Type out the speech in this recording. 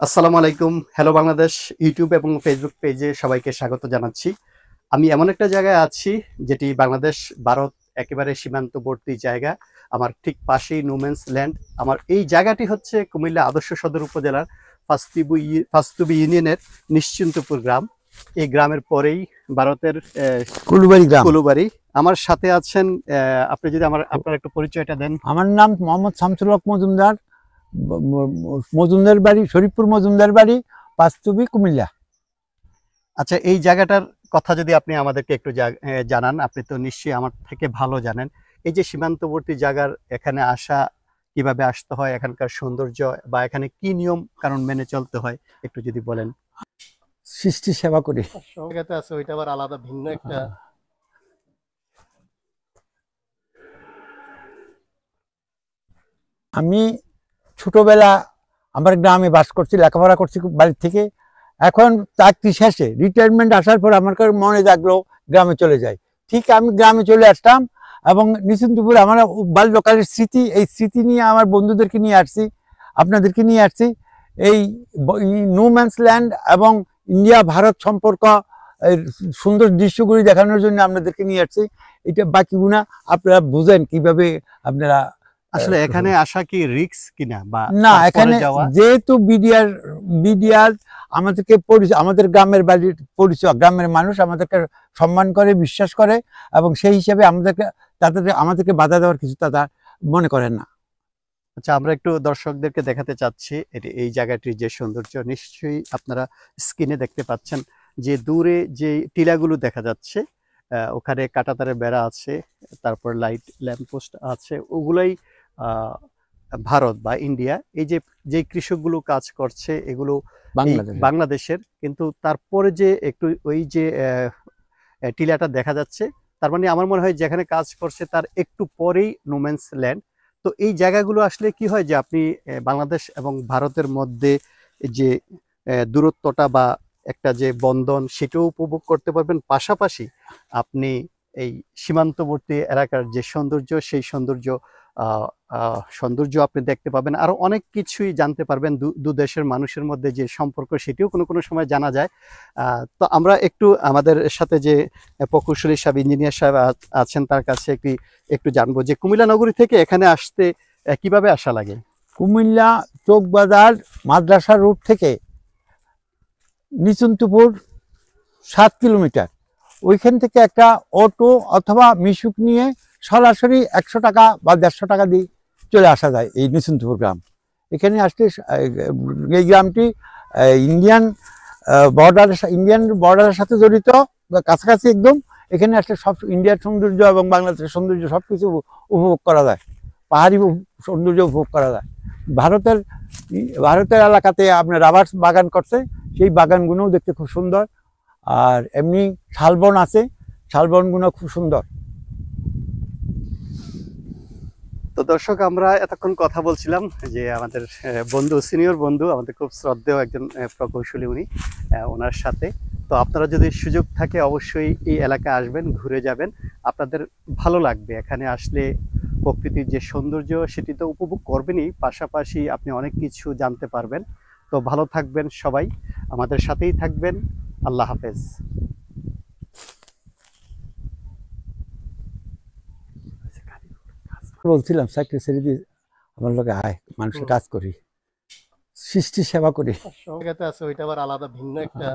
আসসালামু আলাইকুম। Hello Bangladesh YouTube এবং ফেসবুক পেজে সবাইকে স্বাগত জানাচ্ছি। আমি এমন একটা জায়গায় আছি যেটি বাংলাদেশ ভারত একেবারে সীমান্তবর্তী জায়গা। আমার ঠিক পাশেই নোম্যান্স ল্যান্ড। আমার এই জায়গাটি হচ্ছে কুমিল্লা আদর্শ সদর উপজেলার ফাস্তবি ইউনিয়নের নিশ্চিন্তপুর গ্রাম। এই গ্রামের পরেই ভারতের কুলুবাড়ি গ্রাম। কুলুবাড়ি। আমার সাথে আছেন, আপনি যদি আপনার একটু পরিচয়টা দেন। আমার নাম মোহাম্মদ শামসুল হক মজুমদার। মজুমদার বাড়ি শরীফপুর মজুমদার বাড়ি, পাঁচতুবি, কুমিল্লা। আচ্ছা, এই জায়গাটার কথা যদি আপনি আমাদেরকে একটু জানান। আপনি তো নিশ্চয়ই আমার থেকে ভালো জানেন এই যে সীমান্তবর্তী জায়গার এখানে আসা, কিভাবে আসতে হয়, এখানকার সৌন্দর্য বা এখানে কি নিয়ম কারণ মেনে চলতে হয় একটু যদি বলেন। সৃষ্টি সেবা করি। জায়গাতে আছে ওইটা আবার আলাদা ভিন্ন একটা। আমি ছোটবেলা আমার গ্রামে বাস করছি, লেখাপড়া করছি বাড়ির থেকে। এখন চাকরি শেষে রিটায়ারমেন্ট আসার পর আমার মনে জাগলো গ্রামে চলে যাই। ঠিক আমি গ্রামে চলে আসলাম এবং নিশ্চিন্তপুর আমার বাল্যকালের স্মৃতি, এই স্মৃতি নিয়ে আমার বন্ধুদেরকে নিয়ে আসছি, আপনাদেরকে নিয়ে আসছি। এই নোম্যান্স ল্যান্ড এবং ইন্ডিয়া ভারত সম্পর্ক সুন্দর দৃশ্যগুলি দেখানোর জন্য আপনাদেরকে নিয়ে আসছি। এটা বাকিগুনা আপনারা বুঝেন কিভাবে আপনারা। আসলে এখানে আসা কি রিস্ক কিনা বা না, এখানে যেহেতু বিডিআর আমাদেরকে আমাদের গ্রামের বাড়ির পরিচয়, গ্রামের মানুষ আমাদেরকে সম্মান করে, বিশ্বাস করে এবং সেই হিসাবে আমাদেরকে বাধা দেওয়ার কিছু তারা মনে করেন না। আচ্ছা, আমরা একটু দর্শকদেরকে দেখাতে চাচ্ছি এই জায়গাটির যে সৌন্দর্য। নিশ্চয়ই আপনারা স্ক্রিনে দেখতে পাচ্ছেন যে দূরে যে টিলাগুলো দেখা যাচ্ছে, ওখানে কাঁটাতারের বেড়া আছে, তারপর লাইট ল্যাম্পপোস্ট আছে, ওগুলাই ভারত বা ইন্ডিয়া। এই যে কৃষকগুলো কাজ করছে এগুলো বাংলাদেশের, কিন্তু তারপরে যে একটু ওই যে টিলাটা দেখা যাচ্ছে, তার মানে আমার মনে হয় যেখানে কাজ করছে তার একটু পরেই নোম্যান্স ল্যান্ড। তো এই জায়গাগুলো আসলে কি হয় যে আপনি বাংলাদেশ এবং ভারতের মধ্যে যে দূরত্বটা বা একটা যে বন্ধন সেটাও উপভোগ করতে পারবেন, পাশাপাশি আপনি এই সীমান্তবর্তী এলাকার যে সৌন্দর্য সেই সৌন্দর্য আপনি দেখতে পাবেন। আরো অনেক কিছুই জানতে পারবেন। দু দেশের মানুষের মধ্যে যে সম্পর্ক সেটিও কোনো সময় জানা যায়। তো আমরা একটু আমাদের সাথে যে প্রকৌশলী সাহেব, ইঞ্জিনিয়ার সাহেব আছেন, তার কাছে একটু জানবো যে কুমিল্লা নগরী থেকে এখানে আসতে কিভাবে আসা লাগে। কুমিল্লা চৌকবাজার মাদ্রাসা রুট থেকে নিশ্চিন্তপুর 7 কিলোমিটার। ওইখান থেকে একটা অটো অথবা মিশুক নিয়ে সরাসরি 100 টাকা বা 150 টাকা দিয়ে চলে আসা যায় এই নিশ্চিন্তপুর গ্রাম। এখানে আসলে এই গ্রামটি ইন্ডিয়ান বর্ডারের সাথে জড়িত, কাছাকাছি একদম। এখানে আসলে সব ইন্ডিয়ার সৌন্দর্য এবং বাংলাদেশের সৌন্দর্য সব কিছু উপভোগ করা যায়, পাহাড়ি সৌন্দর্য উপভোগ করা যায়। ভারতের এলাকাতে আপনার রাবার বাগান করছে, সেই বাগানগুলোও দেখতে খুব সুন্দর। আর এমনি শালবন আছে, শালবনগুলো খুব সুন্দর। তো দর্শক, আমরা এতক্ষণ কথা বলছিলাম যে আমাদের বন্ধু, সিনিয়র বন্ধু, আমাদের খুব শ্রদ্ধেয় একজন প্রকৌশলী, উনি ওনার সাথে। তো আপনারা যদি সুযোগ থাকে অবশ্যই এই এলাকায় আসবেন, ঘুরে যাবেন, আপনাদের ভালো লাগবে। এখানে আসলে প্রকৃতির যে সৌন্দর্য সেটি তো উপভোগ করবেনই, পাশাপাশি আপনি অনেক কিছু জানতে পারবেন। তো ভালো থাকবেন সবাই, আমাদের সাথেই থাকবেন। আল্লাহ হাফেজ। বলছিলাম চাকরি ছেড়ে দিয়ে আমার লোকে আয়, মানুষের কাজ করি, সৃষ্টি সেবা করি। আছে ওইটা আবার আলাদা ভিন্ন একটা।